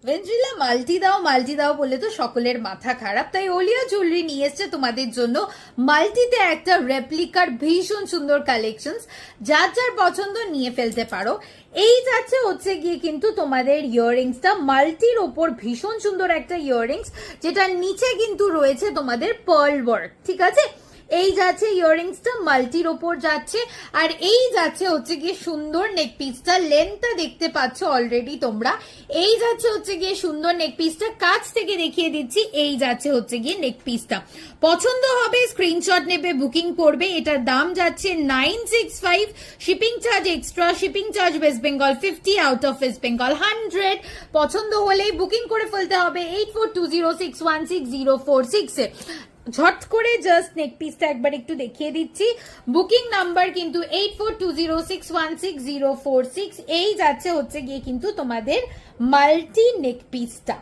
ভেন্ড্রিলা multi দাও বলে তো সকলের মাথা খারাপ, তাই ওলিয়া জুয়েলারি নিয়ে এসছে তোমাদের জন্য মাল্টিতে একটা রেপ্লিকার ভীষণ সুন্দর কালেকশনস, যার যার পছন্দ নিয়ে ফেলতে পারো। এই যাচ্ছে হচ্ছে গিয়ে কিন্তু তোমাদের ইয়াররিংসটা মাল্টির ওপর ভীষণ সুন্দর একটা ইয়াররিংস, যেটার নিচে কিন্তু রয়েছে তোমাদের পার্ল ওয়ার্ক, ঠিক আছে। এই যাচ্ছে ইয়াররিংসটা মাল্টির ওপর যাচ্ছে, আর এই যাচ্ছে হচ্ছে গিয়ে সুন্দর নেক পিসটা, লেন্থটা দেখতে পাচ্ছ অলরেডি তোমরা। এই যাচ্ছে হচ্ছে গিয়ে সুন্দর নেক পিসটা, কাছ থেকে দেখিয়ে দিচ্ছি। এই যাচ্ছে হচ্ছে গিয়ে নেক পিসটা, পছন্দ হবে স্ক্রিনশট নেবে, বুকিং করবে। এটার দাম যাচ্ছে 965, shipping charge extra, shipping charge West Bengal 50, out of West Bengal 100। পছন্দ হলেই বুকিং করে ফেলতে হবে 8420616046 এ। ঝট করে জাস্ট নেক পিসটা একবার একটু দেখিয়ে দিচ্ছি। বুকিং নাম্বার কিন্তু 8420616046। এই যাচ্ছে হচ্ছে গিয়ে কিন্তু তোমাদের মাল্টি নেক পিসটা।